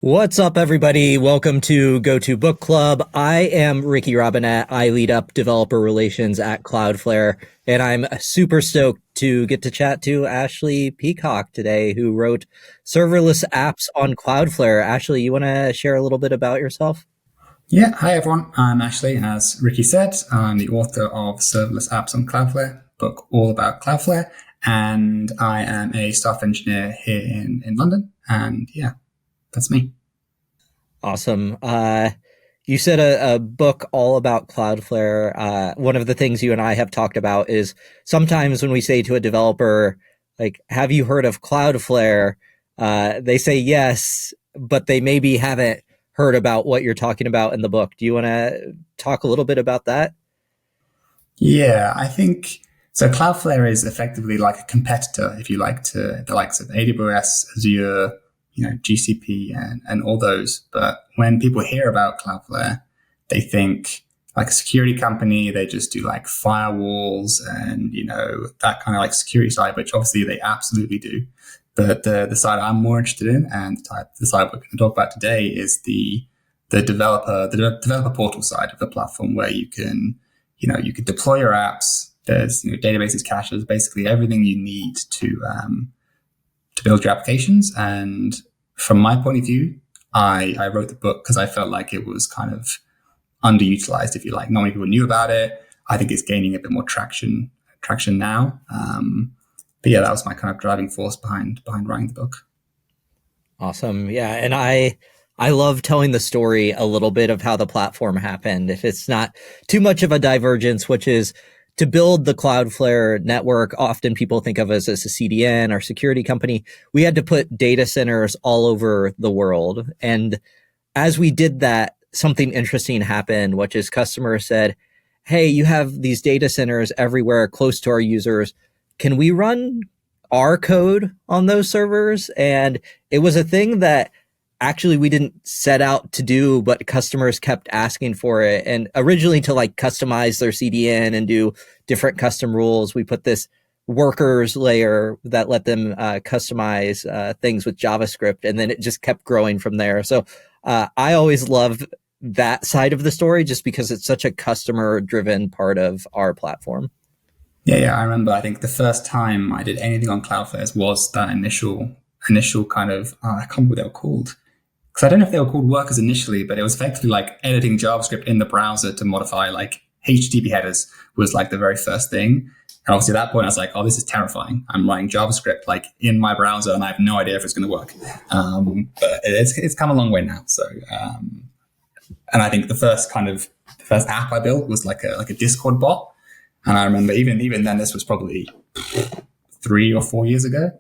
What's up, everybody? Welcome to GOTO Book Club. I am Ricky Robinett. I lead up developer relations at Cloudflare, and I'm super stoked to get to chat to Ashley Peacock today, who wrote Serverless Apps on Cloudflare. Ashley, you want to share a little bit about yourself? Yeah, hi everyone. I'm Ashley. As Ricky said, I'm the author of Serverless Apps on Cloudflare, book all about Cloudflare, and I am a staff engineer here in London. And yeah, that's me. Awesome. You said a book all about Cloudflare. One of the things you and I have talked about is sometimes when we say to a developer, like, have you heard of Cloudflare? They say yes, but they maybe haven't heard about what you're talking about in the book. Do you want to talk a little bit about that? Yeah, I think so. Cloudflare is effectively like a competitor, if you like, to the likes of AWS, Azure, GCP and all those. But when people hear about Cloudflare, they think like a security company. They just do like firewalls and, that kind of like security side, which obviously they absolutely do. But the side I'm more interested in and the side we're going to talk about today is the developer portal side of the platform where you could deploy your apps. There's databases, caches, basically everything you need to build your applications. And from my point of view, I wrote the book because I felt like it was kind of underutilized, if you like. Not many people knew about it. I think it's gaining a bit more traction now. But yeah, that was my kind of driving force behind writing the book. Awesome. Yeah. And I love telling the story a little bit of how the platform happened. If it's not too much of a divergence, which is to build the Cloudflare network, often people think of us as a CDN or security company. We had to put data centers all over the world. And as we did that, something interesting happened, which is customers said, hey, you have these data centers everywhere close to our users. Can we run our code on those servers? And it was a thing that actually we didn't set out to do, but customers kept asking for it. And originally to like customize their CDN and do different custom rules, we put this workers layer that let them customize things with JavaScript. And then it just kept growing from there. So I always love that side of the story just because it's such a customer driven part of our platform. Yeah, I remember. I think the first time I did anything on Cloudflare was that initial kind of I can't remember what they were called, because I don't know if they were called workers initially, but it was effectively like editing JavaScript in the browser to modify like HTTP headers was like the very first thing. And obviously at that point I was like, oh, this is terrifying. I'm writing JavaScript like in my browser and I have no idea if it's going to work. But it's come a long way now. So, and I think the first app I built was like a Discord bot. And I remember even then, this was probably 3 or 4 years ago.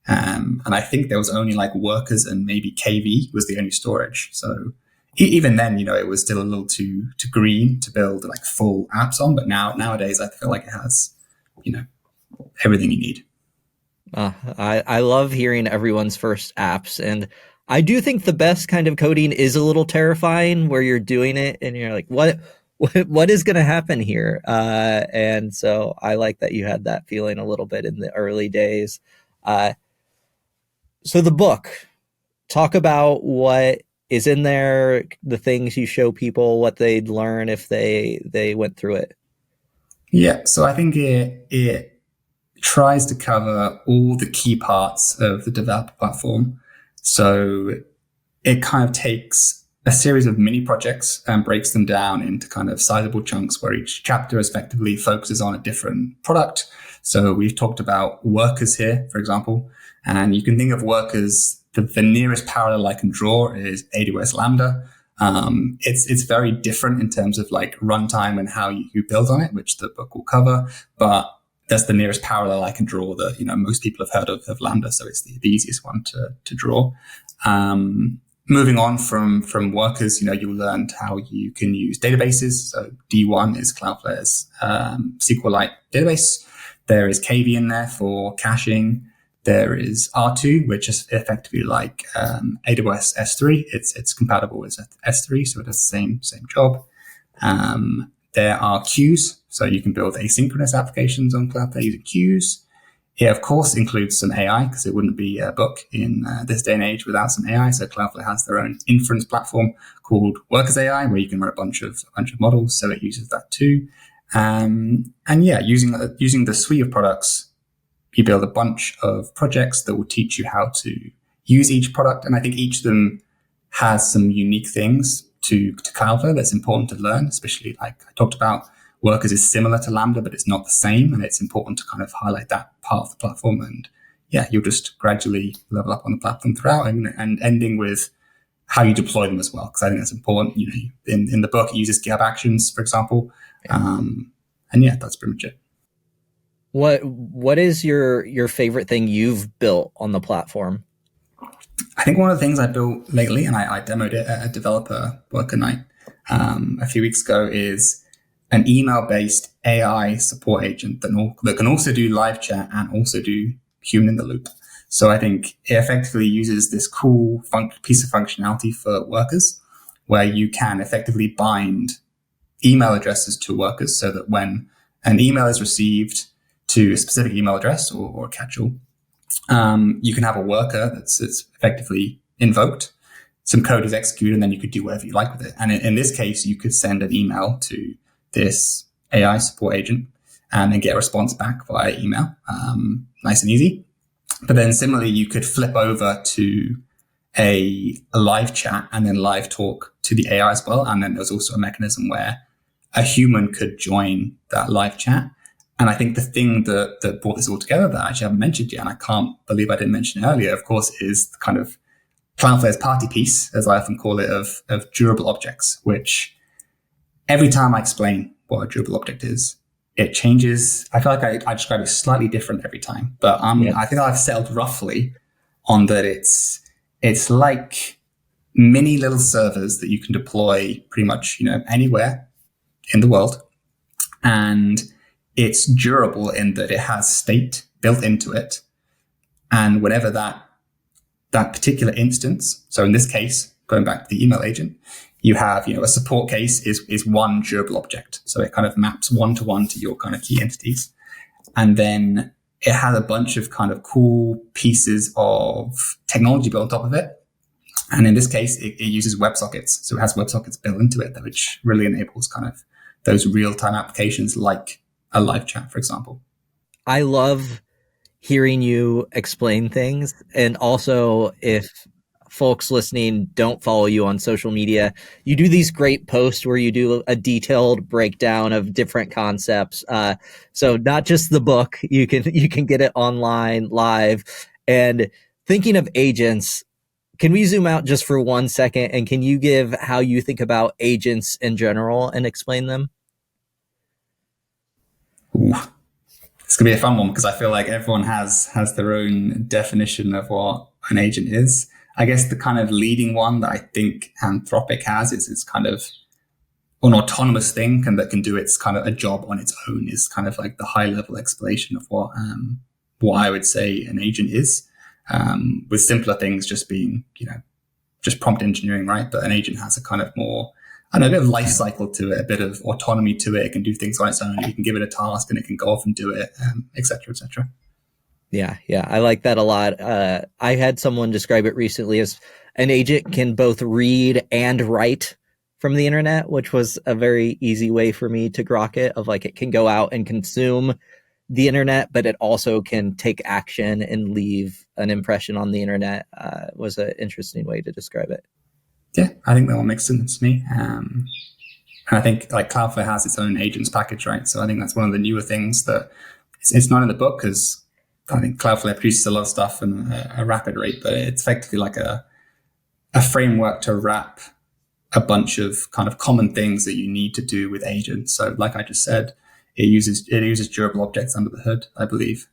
And I think there was only like workers and maybe KV was the only storage. So even then, it was still a little too green to build like full apps on. But nowadays, I feel like it has, everything you need. I love hearing everyone's first apps. And I do think the best kind of coding is a little terrifying where you're doing it and you're like, what is going to happen here? And so I like that you had that feeling a little bit in the early days. Uh, so the book, talk about what is in there, the things you show people, what they'd learn if they went through it. Yeah. So I think it tries to cover all the key parts of the developer platform. So it kind of takes a series of mini projects and breaks them down into kind of sizable chunks where each chapter effectively focuses on a different product. So we've talked about workers here, for example, and you can think of workers, the nearest parallel I can draw is AWS Lambda. It's very different in terms of like runtime and how you build on it, which the book will cover, but that's the nearest parallel I can draw that, most people have heard of Lambda. So it's the easiest one to draw. Moving on from workers, you'll learn how you can use databases. So D1 is Cloudflare's SQLite database. There is KV in there for caching. There is R2, which is effectively like AWS S3. It's compatible with S3, so it does the same job. There are queues, so you can build asynchronous applications on Cloudflare using queues. It, of course, includes some AI because it wouldn't be a book in this day and age without some AI. So Cloudflare has their own inference platform called Workers AI, where you can run a bunch of models. So it uses that too. And yeah, using the suite of products, you build a bunch of projects that will teach you how to use each product. And I think each of them has some unique things to Cloudflare that's important to learn, especially like I talked about. Workers is similar to Lambda, but it's not the same. And it's important to kind of highlight that part of the platform. And yeah, you'll just gradually level up on the platform throughout and ending with how you deploy them as well. Because I think that's important. You know, in the book, it uses GitHub Actions, for example. And yeah, that's pretty much it. What is your favorite thing you've built on the platform? I think one of the things I built lately, and I demoed it at a developer worker night a few weeks ago, is an email-based AI support agent that can also do live chat and also do human in the loop. So I think it effectively uses this cool piece of functionality for workers where you can effectively bind email addresses to workers so that when an email is received to a specific email address or a catch-all, you can have a worker that's effectively invoked. Some code is executed, and then you could do whatever you like with it. And in this case, you could send an email to this AI support agent and then get a response back via email. Nice and easy. But then similarly, you could flip over to a live chat and then live talk to the AI as well. And then there's also a mechanism where a human could join that live chat. And I think the thing that brought this all together that I actually haven't mentioned yet, and I can't believe I didn't mention it earlier, of course, is kind of Cloudflare's party piece, as I often call it, of durable objects, which every time I explain what a durable object is, it changes. I feel like I describe it slightly different every time, but I think I've settled roughly on that it's like mini little servers that you can deploy pretty much, anywhere in the world. And it's durable in that it has state built into it. And whenever that particular instance, so in this case, going back to the email agent, you have, a support case is one durable object. So it kind of maps one-to-one to your kind of key entities. And then it has a bunch of kind of cool pieces of technology built on top of it. And in this case, it uses WebSockets. So it has WebSockets built into it, which really enables kind of those real-time applications like a live chat, for example. I love hearing you explain things. And also, if folks listening don't follow you on social media, you do these great posts where you do a detailed breakdown of different concepts. So not just the book, you can get it online live. And thinking of agents, can we zoom out just for 1 second? And can you give how you think about agents in general and explain them? Ooh. It's going to be a fun one because I feel like everyone has their own definition of what an agent is. I guess the kind of leading one that I think Anthropic has is it's kind of an autonomous thing that can do its kind of a job on its own is kind of like the high level explanation of what I would say an agent is. With simpler things just being, just prompt engineering, right? But an agent has a kind of more, a bit of life cycle to it, a bit of autonomy to it. It can do things on its own. You can give it a task and it can go off and do it, et cetera, et cetera. Yeah, I like that a lot. I had someone describe it recently as an agent can both read and write from the internet, which was a very easy way for me to grok it, of like it can go out and consume the internet, but it also can take action and leave an impression on the internet. Was an interesting way to describe it. Yeah, I think that one makes sense to me. And I think like Cloudflare has its own agents package, right? So I think that's one of the newer things that it's not in the book because I think Cloudflare produces a lot of stuff in a rapid rate, but it's effectively like a framework to wrap a bunch of kind of common things that you need to do with agents. So like I just said, it uses durable objects under the hood, I believe.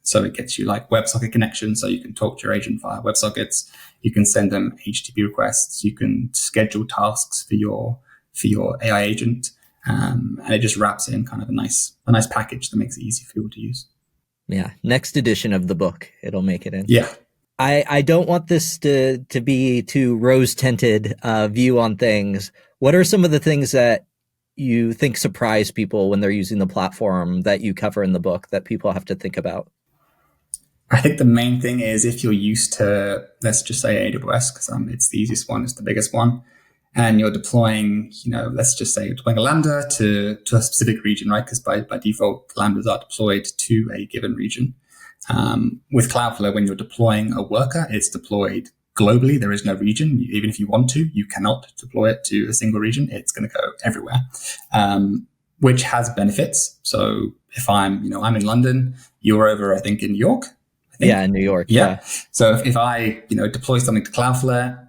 So it gets you like WebSocket connection, so you can talk to your agent via WebSockets. You can send them HTTP requests. You can schedule tasks for your AI agent, and it just wraps it in kind of a nice package that makes it easy for people to use. Yeah, next edition of the book, it'll make it in. Yeah. I don't want this to be too rose-tinted view on things. What are some of the things that you think surprise people when they're using the platform that you cover in the book that people have to think about? I think the main thing is if you're used to, let's just say AWS, because it's the easiest one, it's the biggest one, and you're deploying, let's just say you're deploying a Lambda to a specific region, right? Because by default, Lambdas are deployed to a given region. With Cloudflare, when you're deploying a worker, it's deployed globally. There is no region. Even if you want to, you cannot deploy it to a single region. It's going to go everywhere, which has benefits. So if I'm in London, you're over, I think, in New York. Yeah, in New York. Yeah. So if I, deploy something to Cloudflare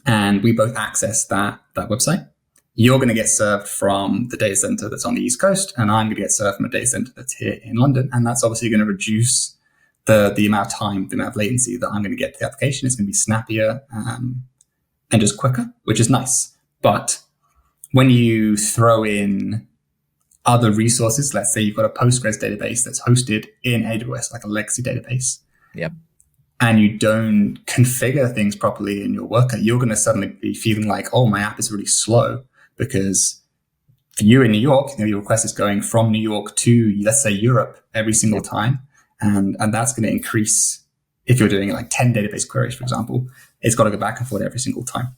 and we both access that website, you're going to get served from the data center that's on the East Coast, and I'm going to get served from a data center that's here in London. And that's obviously going to reduce the amount of time, the amount of latency that I'm going to get to the application. It's going to be snappier and just quicker, which is nice. But when you throw in other resources, let's say you've got a Postgres database that's hosted in AWS, like a legacy database. Yep. And you don't configure things properly in your worker, you're going to suddenly be feeling like, oh, my app is really slow, because for you in New York, your request is going from New York to, let's say, Europe every single time. And that's going to increase. If you're doing like 10 database queries, for example, it's got to go back and forth every single time.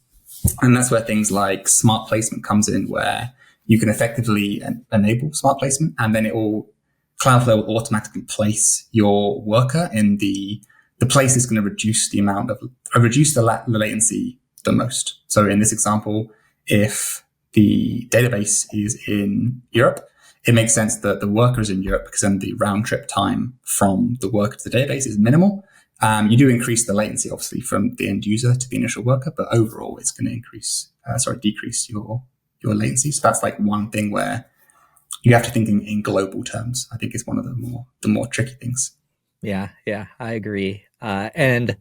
And that's where things like smart placement comes in, where you can effectively enable smart placement, and then Cloudflare will automatically place your worker in the place is going to reduce the latency the most. So in this example, if the database is in Europe, it makes sense that the worker is in Europe, because then the round trip time from the worker to the database is minimal. You do increase the latency, obviously, from the end user to the initial worker, but overall it's going to decrease your latency. So that's like one thing where you have to think in global terms. I think is one of the more tricky things. Yeah, I agree. And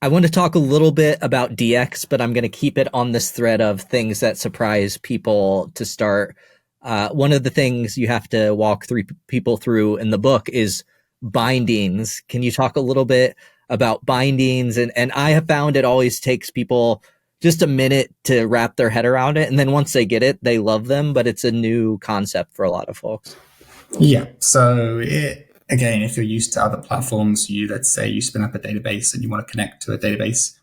I want to talk a little bit about DX, but I'm going to keep it on this thread of things that surprise people to start. One of the things you have to walk people through in the book is bindings. Can you talk a little bit about bindings? And I have found it always takes people just a minute to wrap their head around it. And then once they get it, they love them, but it's a new concept for a lot of folks. Yeah. So again, if you're used to other platforms, let's say you spin up a database and you want to connect to a database,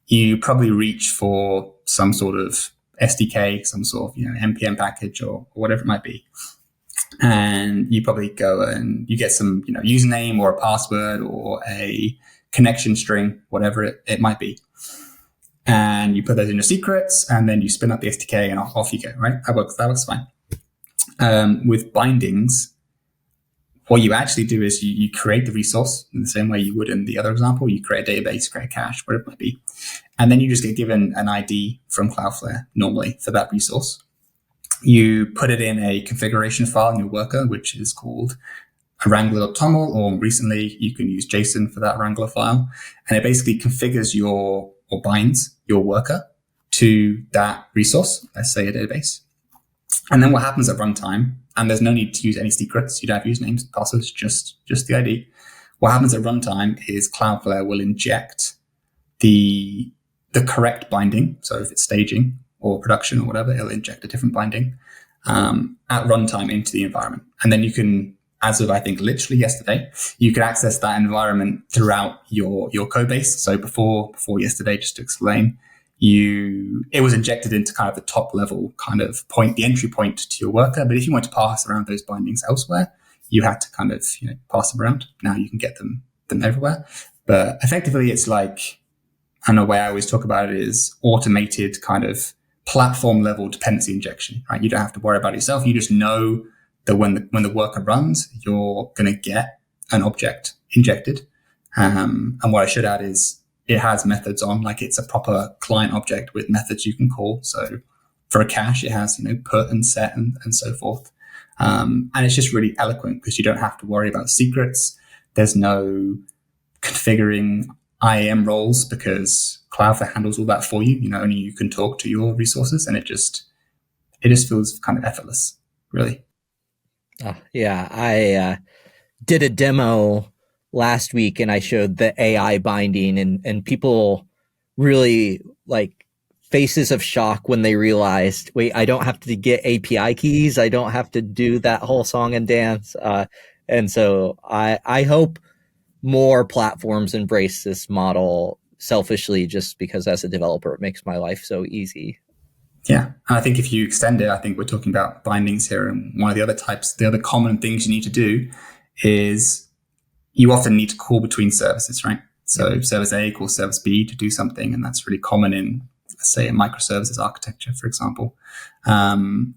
you probably reach for some sort of SDK, some sort of npm package or whatever it might be, and you probably go and you get some username or a password or a connection string, whatever it might be, and you put those in your secrets, and then you spin up the SDK and off you go. Right? That works fine. With bindings, what you actually do is you create the resource in the same way you would in the other example. You create a database, create a cache, whatever it might be. And then you just get given an ID from Cloudflare normally for that resource. You put it in a configuration file in your worker, which is called a wrangler.toml, or recently you can use JSON for that wrangler file. And it basically configures or binds your worker to that resource, let's say a database. And then what happens at runtime, and there's no need to use any secrets, you don't have usernames, passwords, just the ID. What happens at runtime is Cloudflare will inject the correct binding. So if it's staging or production or whatever, it'll inject a different binding at runtime into the environment. And then you can, as of I think literally yesterday, you can access that environment throughout your code base. So before yesterday, just to explain, it was injected into kind of the top level kind of point, the entry point to your worker. But if you want to pass around those bindings elsewhere, you had to kind of pass them around. Now you can get them everywhere. But effectively, it's like, and the way I always talk about it is automated kind of platform level dependency injection. Right? You don't have to worry about it yourself. You just know that when the worker runs, you're going to get an object injected. And what I should add is, it has methods on, like it's a proper client object with methods you can call. So for a cache, it has, put and set and so forth. And it's just really eloquent because you don't have to worry about secrets. There's no configuring IAM roles because Cloudflare handles all that for you. Only you can talk to your resources, and it just feels kind of effortless, really. Yeah. I did a demo last week and I showed the AI binding, and people really like faces of shock when they realized, wait, I don't have to get API keys. I don't have to do that whole song and dance. And so I hope more platforms embrace this model selfishly just because as a developer, it makes my life so easy. Yeah. And I think if you extend it, I think we're talking about bindings here. And one of the other common things you need to do is you often need to call between services, right? So service A calls service B to do something. And that's really common in, let's say, a microservices architecture, for example. And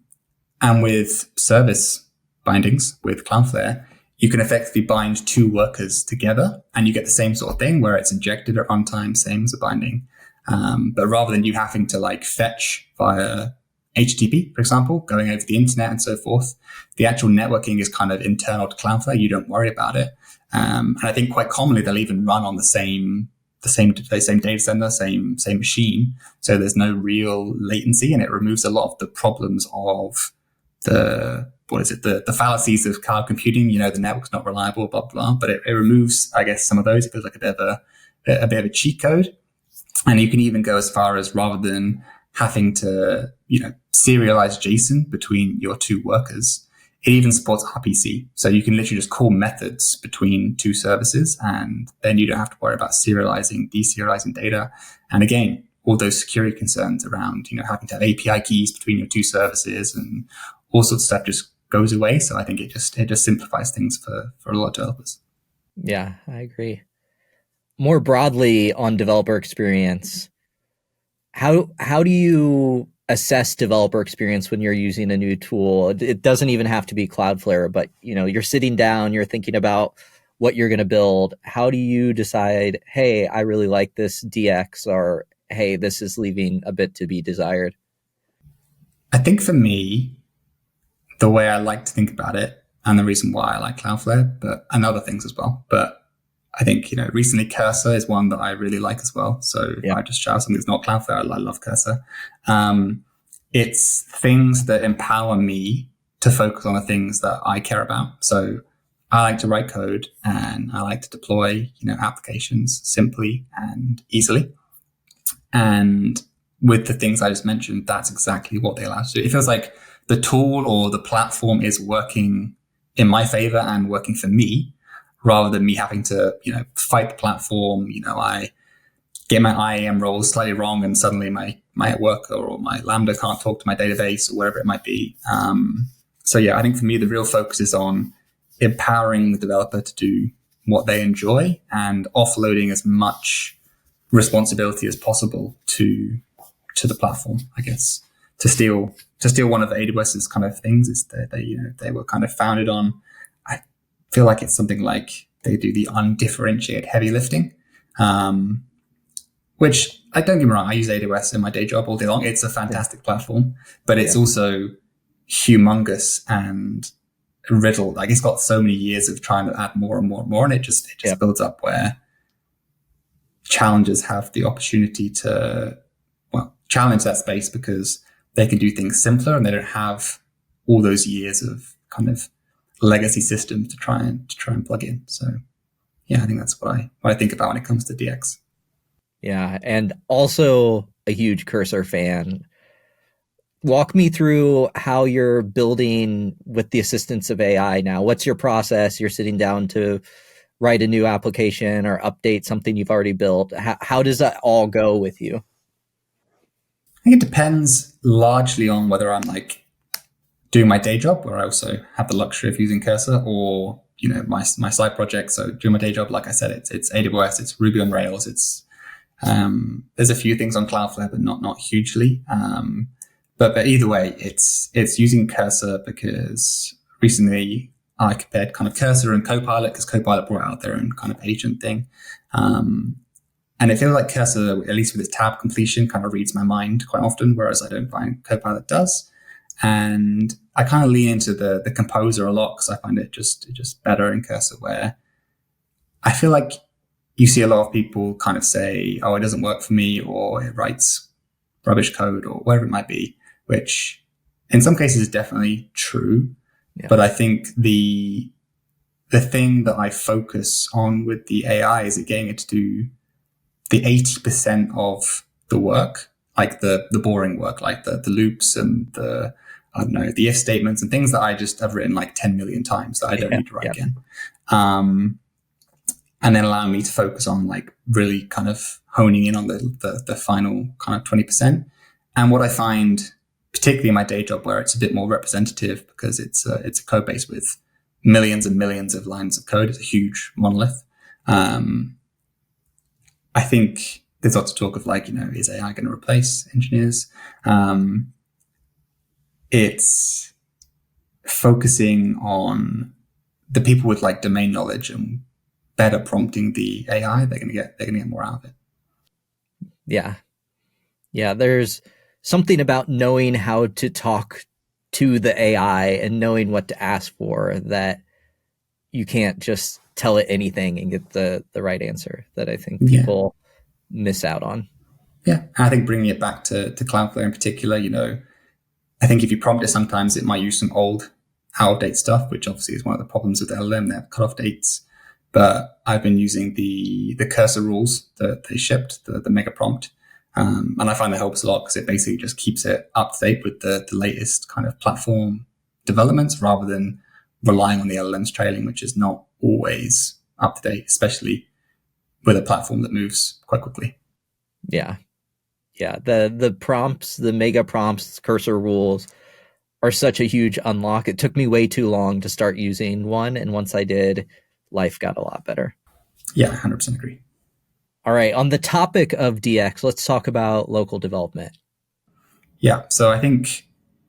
with service bindings with Cloudflare, you can effectively bind two workers together and you get the same sort of thing where it's injected at runtime, same as a binding. But rather than you having to like fetch via HTTP, for example, going over the internet and so forth, the actual networking is kind of internal to Cloudflare. You don't worry about it. And I think quite commonly they'll even run on the same data center, same machine. So there's no real latency, and it removes a lot of the problems of the fallacies of cloud computing. You know, the network's not reliable, blah blah. But it removes, I guess, some of those. It feels like a bit of a cheat code. And you can even go as far as, rather than having to, serialize JSON between your two workers, it even supports RPC. So you can literally just call methods between two services, and then you don't have to worry about serializing, deserializing data. And again, all those security concerns around, having to have API keys between your two services and all sorts of stuff just goes away. So I think it just simplifies things for a lot of developers. Yeah, I agree. More broadly on developer experience, how do you assess developer experience when you're using a new tool? It doesn't even have to be Cloudflare, but you're sitting down, you're thinking about what you're going to build. How do you decide, hey, I really like this DX, or hey, this is leaving a bit to be desired? I think for me, the way I like to think about it, and the reason why I like Cloudflare, and other things as well, but I think, recently Cursor is one that I really like as well. So if I just shout out something that's not Cloudflare, I love Cursor. It's things that empower me to focus on the things that I care about. So I like to write code, and I like to deploy, applications simply and easily. And with the things I just mentioned, that's exactly what they allow us to do. It feels like the tool or the platform is working in my favor and working for me, rather than me having to, fight the platform. I get my IAM roles slightly wrong, and suddenly my worker or my Lambda can't talk to my database or whatever it might be. So yeah, I think for me, the real focus is on empowering the developer to do what they enjoy and offloading as much responsibility as possible to the platform, I guess. To steal one of AWS's kind of things is that they were kind of founded on, I feel like it's something like they do the undifferentiated heavy lifting, which, don't get me wrong, I use AWS in my day job all day long. It's a fantastic platform, but it's also humongous and riddled. Like, it's got so many years of trying to add more and more and more, and it just builds up where challengers have the opportunity to challenge that space because they can do things simpler and they don't have all those years of kind of legacy systems to try and plug in. So yeah, I think that's what I think about when it comes to DX. Yeah, and also a huge Cursor fan. Walk me through how you're building with the assistance of AI now. What's your process? You're sitting down to write a new application or update something you've already built. How does that all go with you? I think it depends largely on whether I'm like doing my day job, where I also have the luxury of using Cursor, or my side project. So doing my day job, like I said, it's AWS, it's Ruby on Rails, it's there's a few things on Cloudflare, but not hugely. But either way, it's using Cursor because recently I compared kind of Cursor and Copilot, because Copilot brought out their own kind of agent thing. And it feels like Cursor, at least with its tab completion, kind of reads my mind quite often, whereas I don't find Copilot does. And I kind of lean into the composer a lot because I find it just better in Cursor, where I feel like you see a lot of people kind of say, oh, it doesn't work for me, or it writes rubbish code, or whatever it might be, which in some cases is definitely true. Yeah. But I think the thing that I focus on with the AI is getting it to do the 80% of the work, like the boring work, like the loops and the if statements and things that I just have written like 10 million times that I don't need to write again. and then allowing me to focus on like really kind of honing in on the final kind of 20%. And what I find, particularly in my day job, where it's a bit more representative because it's a code base with millions and millions of lines of code. It's a huge monolith. I think there's lots of talk of like, is AI going to replace engineers? It's focusing on the people with like domain knowledge and better prompting the AI. They're going to get more out of it. Yeah. Yeah. There's something about knowing how to talk to the AI and knowing what to ask for that you can't just tell it anything and get the right answer that I think people miss out on. Yeah. I think bringing it back to Cloudflare in particular, I think if you prompt it, sometimes it might use some old, out-of-date stuff, which obviously is one of the problems with LLM. They have cutoff dates. But I've been using the cursor rules that they shipped, the mega prompt. And I find that helps a lot because it basically just keeps it up to date with the latest kind of platform developments rather than relying on the LLM's trailing, which is not always up to date, especially with a platform that moves quite quickly. Yeah. Yeah. The prompts, the mega prompts, cursor rules are such a huge unlock. It took me way too long to start using one. And once I did, life got a lot better. Yeah, 100% agree. All right. On the topic of DX, let's talk about local development. Yeah. So I think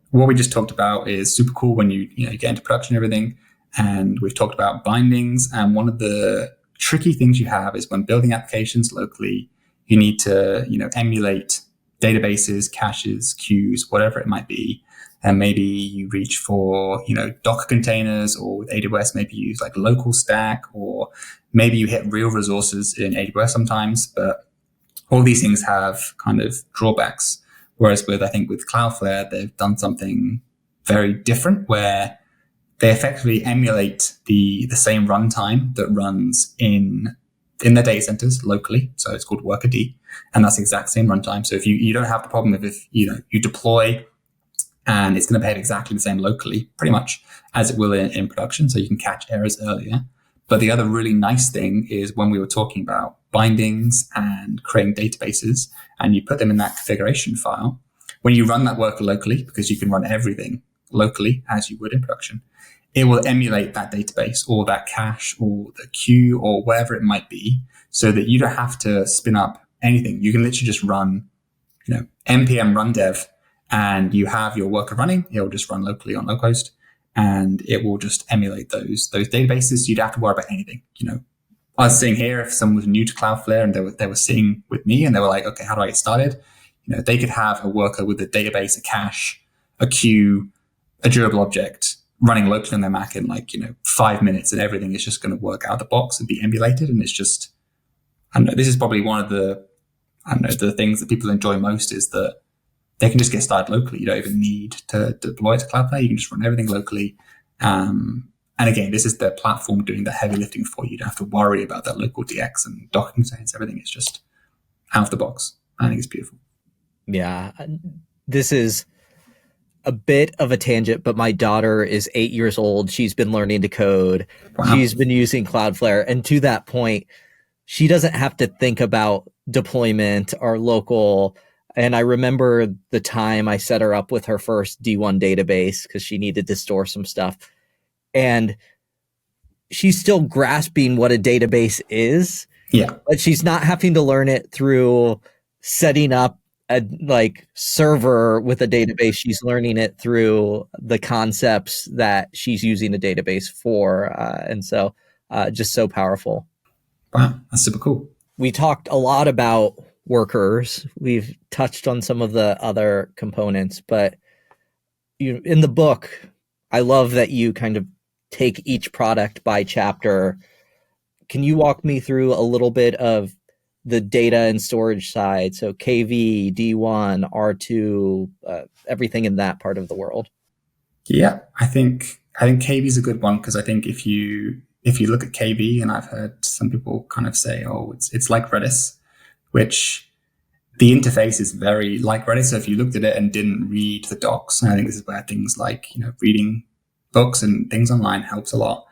what we just talked about is super cool when you get into production and everything. And we've talked about bindings. And one of the tricky things you have is when building applications locally, you need to, emulate databases, caches, queues, whatever it might be. And maybe you reach for, Docker containers, or with AWS, maybe you use like local stack, or maybe you hit real resources in AWS sometimes. But all these things have kind of drawbacks. Whereas I think with Cloudflare, they've done something very different where they effectively emulate the same runtime that runs in their data centers locally. So it's called workerd, and that's the exact same runtime. So if you don't have the problem of if you deploy and it's going to behave exactly the same locally, pretty much as it will in production. So you can catch errors earlier. But the other really nice thing is when we were talking about bindings and creating databases, and you put them in that configuration file, when you run that worker locally, because you can run everything locally as you would in production, it will emulate that database or that cache or the queue or wherever it might be, so that you don't have to spin up anything. You can literally just run, npm run dev, and you have your worker running. It'll just run locally on localhost, and it will just emulate those databases. You don't have to worry about anything. I was seeing here, if someone was new to Cloudflare and they were sitting with me and they were like, okay, how do I get started? They could have a worker with a database, a cache, a queue, a durable object running locally on their Mac in 5 minutes, and everything is just going to work out of the box and be emulated. And it's just, I don't know, this is probably one of the things that people enjoy most, is that they can just get started locally. You don't even need to deploy it to Cloudflare. You can just run everything locally. And again, this is the platform doing the heavy lifting for you. You don't have to worry about that local DX and Docker containers. Everything is just out of the box. I think it's beautiful. Yeah. This is a bit of a tangent, but my daughter is 8 years old. She's been learning to code. Wow. She's been using Cloudflare. And to that point, she doesn't have to think about deployment or local. And I remember the time I set her up with her first D1 database because she needed to store some stuff. And she's still grasping what a database is. Yeah. But she's not having to learn it through setting up a server with a database. She's learning it through the concepts that she's using the database for. And so just so powerful. Wow, that's super cool. We talked a lot about workers. We've touched on some of the other components, but in the book, I love that you kind of take each product by chapter. Can you walk me through a little bit of the data and storage side? So KV, D1, R2, everything in that part of the world. Yeah, I think KV is a good one, because I think if you look at KV, and I've heard some people kind of say, oh, it's like Redis, which the interface is very like Redis. So if you looked at it and didn't read the docs, and I think this is where things like reading books and things online helps a lot.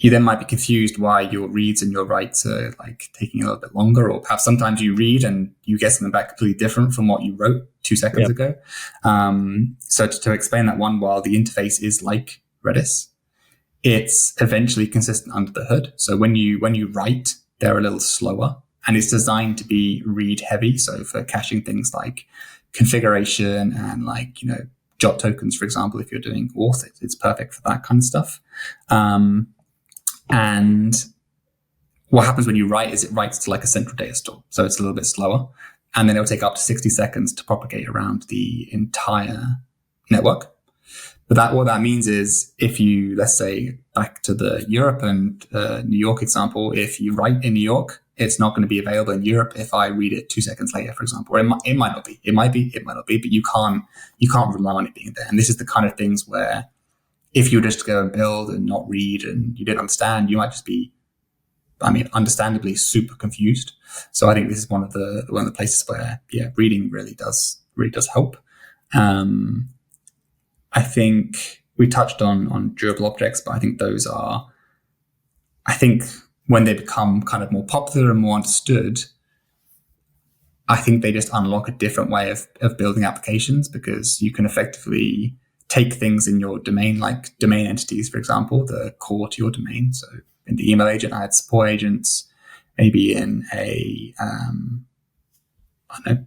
you then might be confused why your reads and your writes are like taking a little bit longer, or perhaps sometimes you read and you get something back completely different from what you wrote 2 seconds ago. So to explain that one, while the interface is like Redis, it's eventually consistent under the hood. So when you write, they're a little slower, and it's designed to be read heavy. So for caching things like configuration and like, JOT tokens, for example, if you're doing auth, it's perfect for that kind of stuff. And what happens when you write is it writes to like a central data store. So it's a little bit slower. And then it'll take up to 60 seconds to propagate around the entire network. But what that means is if you, let's say, back to the Europe and New York example, if you write in New York, it's not going to be available in Europe if I read it 2 seconds later, for example. Or it might not be. It might be, it might not be, but you can't rely on it being there. And this is the kind of things where if you just go and build and not read and you didn't understand, you might just be, understandably super confused. So I think this is one of the places where, reading really does help. I think we touched on durable objects, but I think those are, when they become kind of more popular and more understood, I think they just unlock a different way of building applications, because you can effectively take things in your domain, like domain entities, for example, the core to your domain. So in the email agent, I had support agents. Maybe in a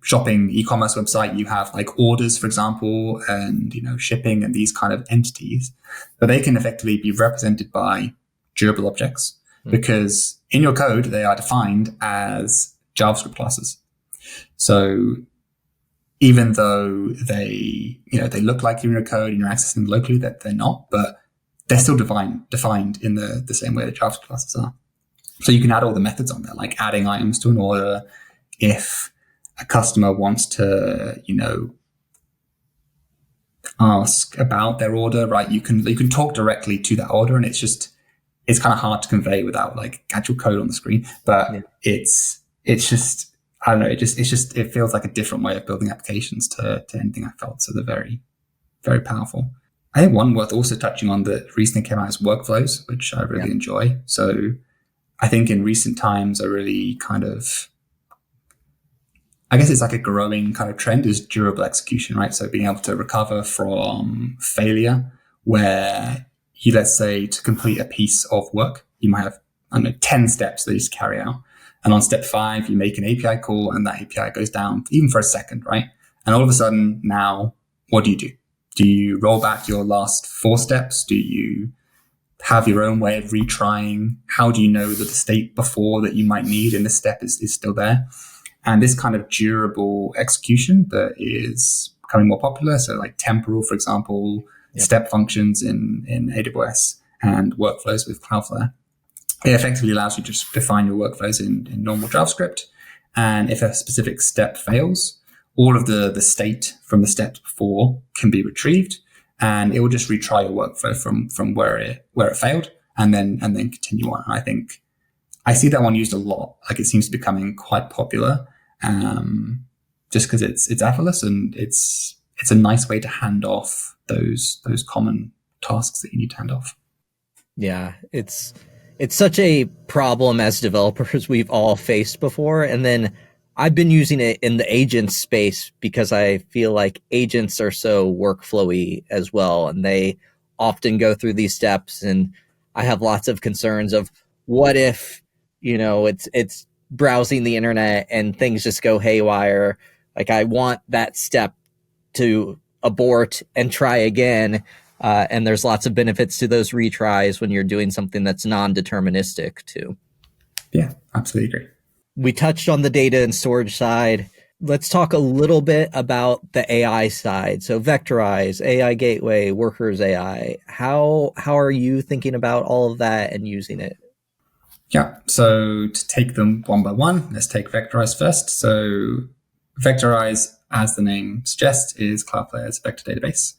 shopping e-commerce website, you have like orders, for example, and shipping and these kind of entities. But they can effectively be represented by durable objects, because in your code they are defined as JavaScript classes. So even though they look like you're in your code and you're accessing them locally, that they're not, but they're still defined in the same way that JavaScript classes are. So you can add all the methods on there, like adding items to an order. If a customer wants to, ask about their order, right? You can talk directly to that order, and it's kind of hard to convey without like actual code on the screen. But it's just, I don't know. It feels like a different way of building applications to anything I felt. So they're very, very powerful. I think one worth also touching on that recently came out is workflows, which I really enjoy. So I think in recent times, I really I guess it's like a growing kind of trend is durable execution, right? So being able to recover from failure, where let's say to complete a piece of work, you might have, 10 steps that you just carry out. And on step 5, you make an API call and that API goes down even for a second, right? And all of a sudden now, what do you do? Do you roll back your last 4 steps? Do you have your own way of retrying? How do you know that the state before that you might need in this step is still there? And this kind of durable execution that is becoming more popular, so like temporal, for example, step functions in AWS and workflows with Cloudflare, it effectively allows you to just define your workflows in normal JavaScript. And if a specific step fails, all of the state from the steps before can be retrieved, and it will just retry your workflow from where it failed, and then continue on. And I think I see that one used a lot. Like it seems to be becoming quite popular, just because it's effortless and it's a nice way to hand off those common tasks that you need to hand off. Yeah, it's such a problem as developers we've all faced before. And then I've been using it in the agent space because I feel like agents are so workflowy as well. And they often go through these steps. And I have lots of concerns of what if, it's browsing the internet and things just go haywire. Like I want that step to abort and try again. And there's lots of benefits to those retries when you're doing something that's non-deterministic too. Yeah, absolutely agree. We touched on the data and storage side. Let's talk a little bit about the AI side. So Vectorize, AI Gateway, Workers AI. How are you thinking about all of that and using it? Yeah, so to take them one by one, let's take Vectorize first. So Vectorize, as the name suggests, is Cloudflare's vector database.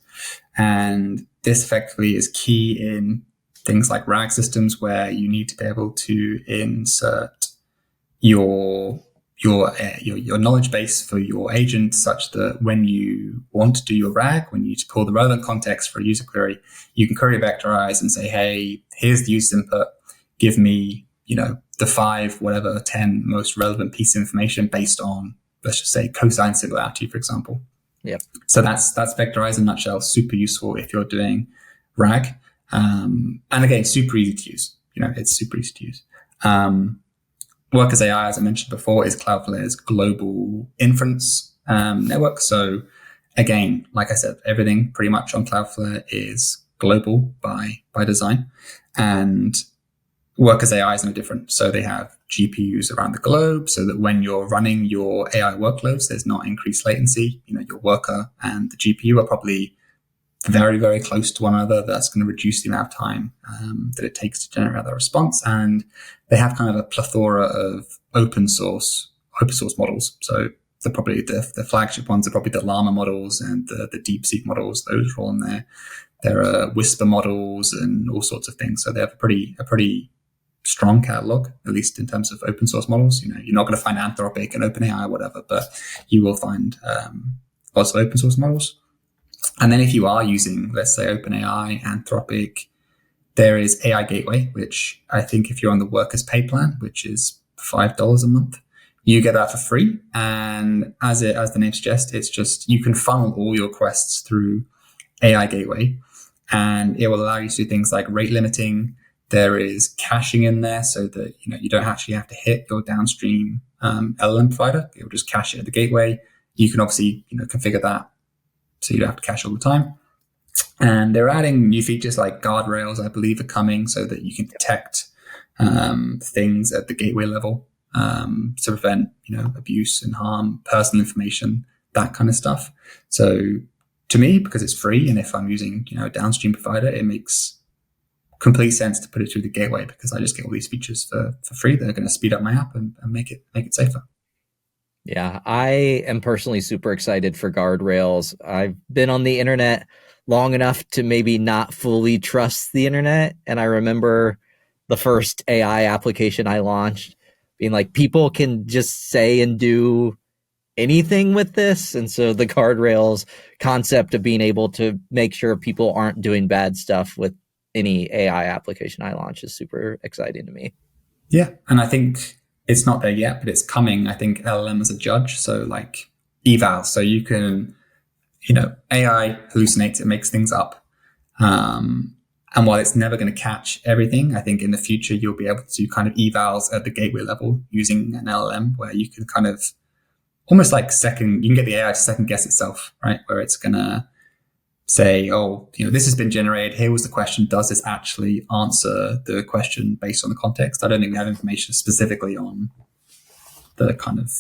And this effectively is key in things like RAG systems where you need to be able to insert your knowledge base for your agent such that when you want to do your RAG, when you pull the relevant context for a user query, you can query Vectorize and say, hey, here's the user input. give me, the 5, whatever, 10 most relevant piece of information based on, let's just say, cosine similarity, for example. Yep. So that's Vectorize in a nutshell. Super useful if you're doing RAG. And again, super easy to use. It's super easy to use. Workers AI, as I mentioned before, is Cloudflare's global inference network. So again, like I said, everything pretty much on Cloudflare is global by design. And Workers AI is no different. So they have GPUs around the globe so that when you're running your AI workloads, there's not increased latency. Your worker and the GPU are probably very, very close to one another. That's going to reduce the amount of time that it takes to generate that response. And they have kind of a plethora of open source models. So they're probably the flagship ones are probably the Llama models and the DeepSeek models. Those are all in there. There are Whisper models and all sorts of things. So they have a pretty strong catalog, at least in terms of open source models. You're not going to find Anthropic and OpenAI or whatever, but you will find lots of open source models. And then if you are using, let's say, OpenAI, Anthropic, there is AI Gateway, which I think if you're on the workers pay plan, which is $5 a month, you get that for free. And as the name suggests, it's just, you can funnel all your requests through AI Gateway, and it will allow you to do things like rate limiting. There is caching in there so that you don't actually have to hit your downstream LLM provider. It will just cache it at the gateway. You can obviously configure that so you don't have to cache all the time. And they're adding new features like guardrails, I believe, are coming so that you can detect things at the gateway level to prevent abuse and harm, personal information, that kind of stuff. So to me, because it's free, and if I'm using a downstream provider, it makes complete sense to put it through the gateway, because I just get all these features for free that are going to speed up my app and make it safer. Yeah, I am personally super excited for guardrails. I've been on the internet long enough to maybe not fully trust the internet. And I remember the first AI application I launched being like, people can just say and do anything with this. And so the guardrails concept of being able to make sure people aren't doing bad stuff with any AI application I launch is super exciting to me. Yeah. And I think it's not there yet, but it's coming. I think LLM as a judge. So like eval. So you can, AI hallucinates, it makes things up. And while it's never going to catch everything, I think in the future, you'll be able to do kind of evals at the gateway level using an LLM, where you can kind of almost like you can get the AI to second guess itself, right? Where it's going to say, oh, this has been generated. Here was the question. Does this actually answer the question based on the context? I don't think we have information specifically on the kind of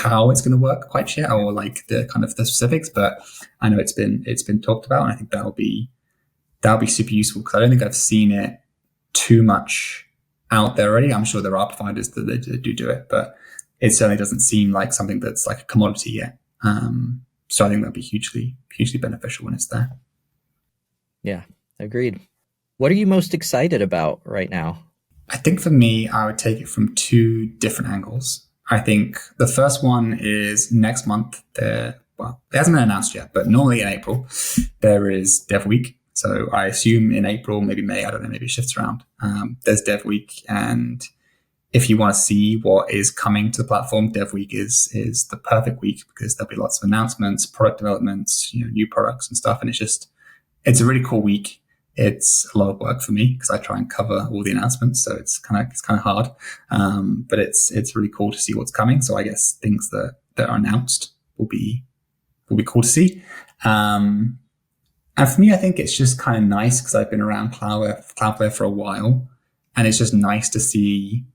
how it's going to work quite yet, or like the kind of the specifics, but I know it's been talked about, and I think that'll be super useful, because I don't think I've seen it too much out there already. I'm sure there are providers that do it, but it certainly doesn't seem like something that's like a commodity yet. So I think that'll be hugely beneficial when it's there. Yeah, agreed. What are you most excited about right now? I think for me, I would take it from 2 different angles. I think the first one is next month. It hasn't been announced yet, but normally in April, there is Dev Week. So I assume in April, maybe May, I don't know, maybe it shifts around. There's Dev Week, and if you want to see what is coming to the platform, Dev Week is the perfect week, because there'll be lots of announcements, product developments, new products and stuff. And it's a really cool week. It's a lot of work for me because I try and cover all the announcements, so it's kind of hard. But it's really cool to see what's coming. So I guess things that are announced will be cool to see. And for me, I think it's just kind of nice, because I've been around Cloudflare for a while, and it's just nice to see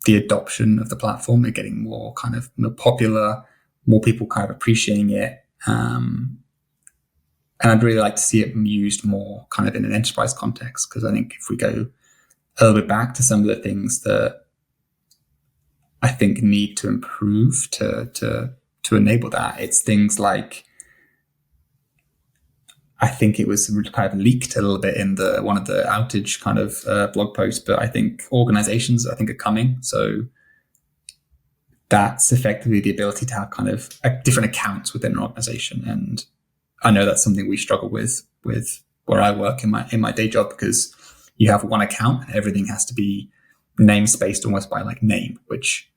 the adoption of the platform. They're getting more kind of more popular, more people kind of appreciating it. And I'd really like to see it used more kind of in an enterprise context, because I think if we go a little bit back to some of the things that I think need to improve to enable that, it's things like, I think it was kind of leaked a little bit in one of the outage kind of blog posts, but I think organizations are coming. So that's effectively the ability to have kind of different accounts within an organization. And I know that's something we struggle with where I work in my day job, because you have one account and everything has to be namespaced almost by like name, which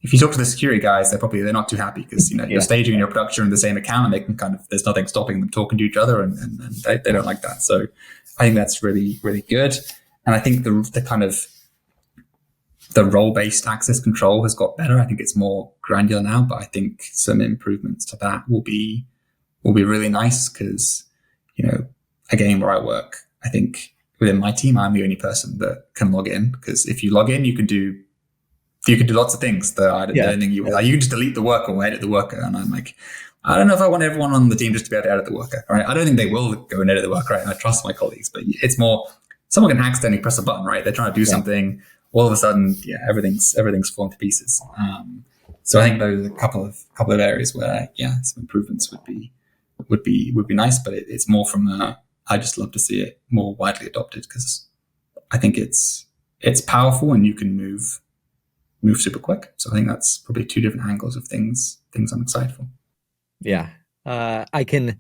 if you talk to the security guys, they're not too happy because, your staging and your production are in the same account and they can there's nothing stopping them talking to each other and they don't like that. So I think that's really, really good. And I think the kind of the role-based access control has got better. I think it's more granular now, but I think some improvements to that will be really nice because, again, where I work, I think within my team, I'm the only person that can log in because if you log in, you can do lots of things that I don't think you can just delete the worker or edit the worker. And I'm like, I don't know if I want everyone on the team just to be able to edit the worker. Right? I don't think they will go and edit the worker. Right? I trust my colleagues, but it's more someone can accidentally press a button, right? They're trying to do something. All of a sudden, everything's falling to pieces. So I think those are a couple of areas where, some improvements would be nice, but it's more from I just love to see it more widely adopted because I think it's powerful and you can move super quick. So I think that's probably two different angles of things I'm excited for. Yeah. I can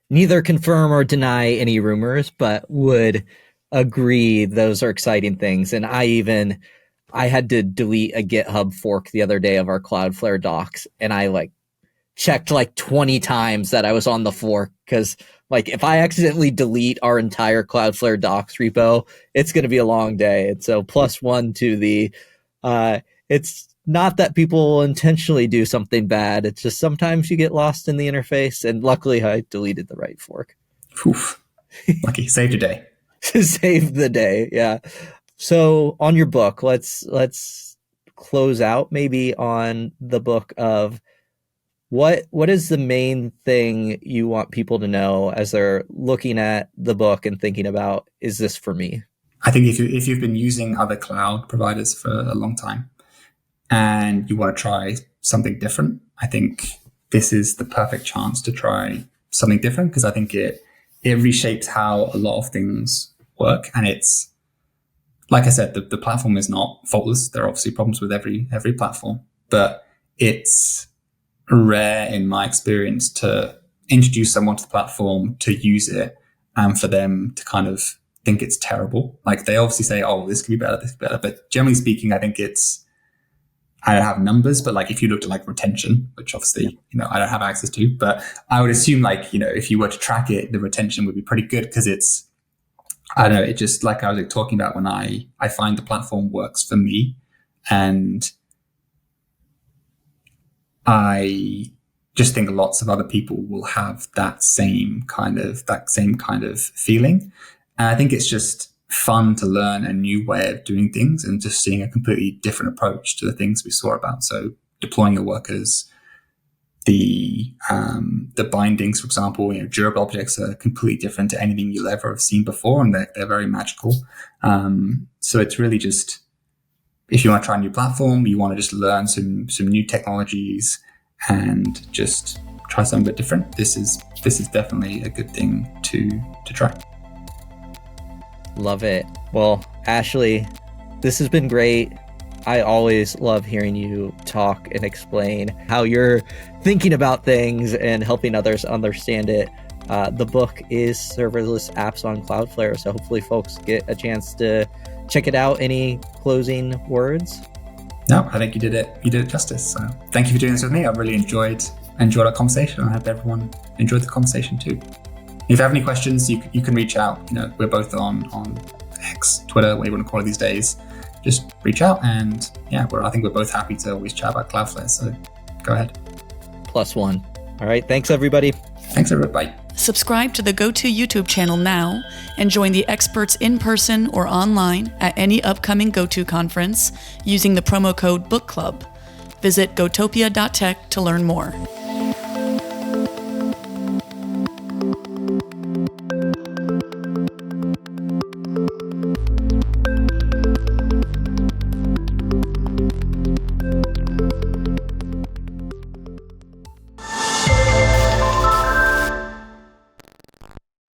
neither confirm or deny any rumors, but would agree those are exciting things. And I had to delete a GitHub fork the other day of our Cloudflare docs, and I checked 20 times that I was on the fork because if I accidentally delete our entire Cloudflare docs repo, it's going to be a long day. And so +1 to the it's not that people intentionally do something bad. It's just sometimes you get lost in the interface, and luckily I deleted the right fork. Oof. Lucky. Saved a day. Save the day. Yeah. So on your book, let's close out maybe on the book of what is the main thing you want people to know as they're looking at the book and thinking about, is this for me? I think if you've been using other cloud providers for a long time and you want to try something different, I think this is the perfect chance to try something different because I think it reshapes how a lot of things work. And it's, like I said, the platform is not faultless. There are obviously problems with every platform, but it's rare in my experience to introduce someone to the platform, to use it, and for them to kind of think it's terrible. They obviously say, oh, this could be better, this could be better. But generally speaking, I think I don't have numbers, but if you looked at retention, which obviously, I don't have access to, but I would assume if you were to track it, the retention would be pretty good because it's, I don't know, it just I was talking about when I find the platform works for me, and I just think lots of other people will have that same kind of feeling. And I think it's just fun to learn a new way of doing things and just seeing a completely different approach to the things we saw about. So deploying your workers, the bindings, for example, durable objects are completely different to anything you'll ever have seen before, and they're very magical. So it's really just, if you want to try a new platform, you want to just learn some new technologies and just try something a bit different, this is definitely a good thing to try. Love it. Well, Ashley, this has been great. I always love hearing you talk and explain how you're thinking about things and helping others understand it. The book is Serverless Apps on Cloudflare, so hopefully folks get a chance to check it out. Any closing words? No, I think you did it justice. So thank you for doing this with me. I really enjoyed our conversation. I hope everyone enjoyed the conversation too. If you have any questions, you can reach out. We're both on X, Twitter, what you want to call it these days. Just reach out, and I think we're both happy to always chat about Cloudflare. So go ahead. +1. All right. Thanks, everybody. Thanks, everybody. Bye. Subscribe to the GOTO YouTube channel now and join the experts in person or online at any upcoming GOTO conference using the promo code Book Club. Visit gotopia.tech to learn more.